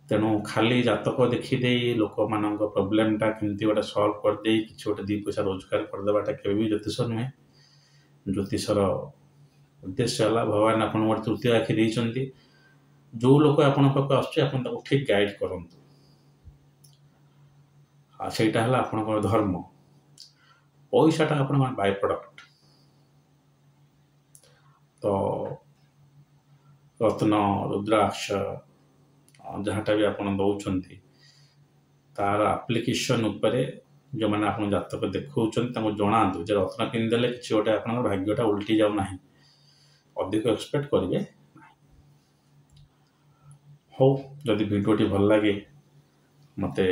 ତେଣୁ ଖାଲି ଜାତକ ଦେଖିଦେଇ ଲୋକମାନଙ୍କ ପ୍ରୋବ୍ଲେମଟା କେମିତି ଗୋଟେ ସଲ୍ଭ କରିଦେଇ କିଛି ଗୋଟେ ଦୁଇ ପଇସା ରୋଜଗାର କରିଦେବାଟା କେବେ ବି ଜ୍ୟୋତିଷ ନୁହେଁ। ଜ୍ୟୋତିଷର ଉଦ୍ଦେଶ୍ୟ ହେଲା ଭଗବାନ ଆପଣଙ୍କୁ ଗୋଟେ ତୃତୀୟ ଆଖି ଦେଇଛନ୍ତି, ଯେଉଁ ଲୋକ ଆପଣଙ୍କ ପାଖକୁ ଆସୁଛି ଆପଣ ତାକୁ ଠିକ୍ ଗାଇଡ଼ କରନ୍ତୁ, ଆଉ ସେଇଟା ହେଲା ଆପଣଙ୍କର ଧର୍ମ। ପଇସାଟା ଆପଣଙ୍କର ବାଇ ପ୍ରଡ଼କ୍ଟ। ତ ରତ୍ନ, ରୁଦ୍ରାକ୍ଷ ଯାହାଟା ବି ଆପଣ ଦେଉଛନ୍ତି ତାର ଆପ୍ଲିକେସନ୍ ଉପରେ ଯେଉଁମାନେ ଆପଣ ଜାତକ ଦେଖାଉଛନ୍ତି ତାଙ୍କୁ ଜଣାନ୍ତୁ ଯେ ରତ୍ନ କିଣିଦେଲେ କିଛି ଗୋଟେ ଆପଣଙ୍କର ଭାଗ୍ୟଟା ଉଲ୍ଟି ଯାଉନାହିଁ, ଅଧିକ ଏକ୍ସପେକ୍ଟ କରିବେ ନାହିଁ। ହଉ, ଯଦି ଭିଡ଼ିଓଟି ଭଲ ଲାଗେ ମୋତେ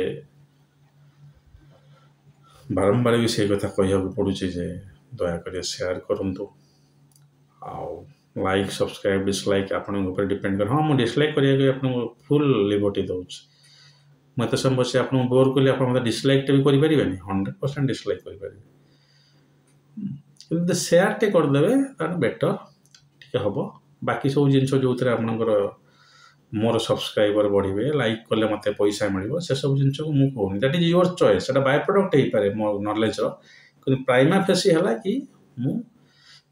ବାରମ୍ବାର ବି ସେଇ କଥା କହିବାକୁ ପଡ଼ୁଛି ଯେ ଦୟାକରି ସେୟାର କରନ୍ତୁ। ଆଉ ଲାଇକ୍, ସବସ୍କ୍ରାଇବ୍, ଡିସଲାଇକ୍ ଆପଣଙ୍କ ଉପରେ ଡିପେଣ୍ଡ କରେ। ହଁ, ମୁଁ ଡିସଲାଇକ୍ କରିବାକୁ ଆପଣଙ୍କୁ ଫୁଲ୍ ଲିବର୍ଟି ଦେଉଛି। ମୁଁ ଏତେ ସମୟ ବସି ଆପଣଙ୍କୁ ବୋର୍ କଲି, ଆପଣ ମୋତେ ଡିସଲାଇକ୍ଟା ବି କରିପାରିବେନି, 100% ଡିସଲାଇକ୍ କରିପାରିବେ। କିନ୍ତୁ ସେୟାରଟେ କରିଦେବେ ତାହେଲେ ବେଟର୍ ଟିକେ ହେବ। ବାକି ସବୁ ଜିନିଷ ଯେଉଁଥିରେ ଆପଣଙ୍କର ମୋର ସବସ୍କ୍ରାଇବର ବଢ଼ିବେ, ଲାଇକ୍ କଲେ ମୋତେ ପଇସା ମିଳିବ, ସେସବୁ ଜିନିଷକୁ ମୁଁ କହୁନି। ଦ୍ୟାଟ୍ ଇଜ୍ ୟୁଅର୍ ଚଏସ୍, ସେଇଟା ବାଇ ପ୍ରଡ଼କ୍ଟ ହେଇପାରେ ମୋ ନଲେଜର, କିନ୍ତୁ ପ୍ରାଇମା ଫେସି ହେଲା କି ମୁଁ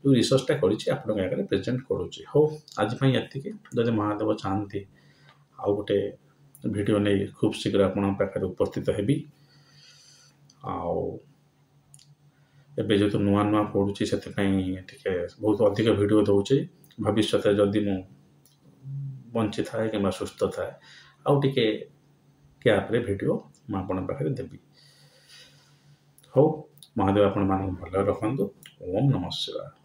ଯେଉଁ ରିସର୍ଚ୍ଚଟା କରିଛି ଆପଣଙ୍କ ଆଗରେ ପ୍ରେଜେଣ୍ଟ କରୁଛି। ହଉ, ଆଜି ପାଇଁ ଏତିକି। ଯଦି ମହାଦେବ ଚାହାନ୍ତି ଆଉ ଗୋଟେ ଭିଡ଼ିଓ ନେଇ ଖୁବ୍ ଶୀଘ୍ର ଆପଣଙ୍କ ପାଖରେ ଉପସ୍ଥିତ ହେବି। ଆଉ ଏବେ ଯେହେତୁ ନୂଆ ନୂଆ ପଢ଼ୁଛି ସେଥିପାଇଁ ଟିକେ ବହୁତ ଅଧିକ ଭିଡ଼ିଓ ଦେଉଛି। ଭବିଷ୍ୟତରେ ଯଦି ମୁଁ ବଞ୍ଚିଥାଏ କିମ୍ବା ସୁସ୍ଥ ଥାଏ ଆଉ ଟିକେ ଗ୍ୟାପ୍ରେ ଭିଡ଼ିଓ ମୁଁ ଆପଣଙ୍କ ପାଖରେ ଦେବି। ହଉ, ମହାଦେବ ଆପଣମାନଙ୍କୁ ଭଲରେ ରଖନ୍ତୁ। ଓମ୍ ନମଃ ଶିବାୟ।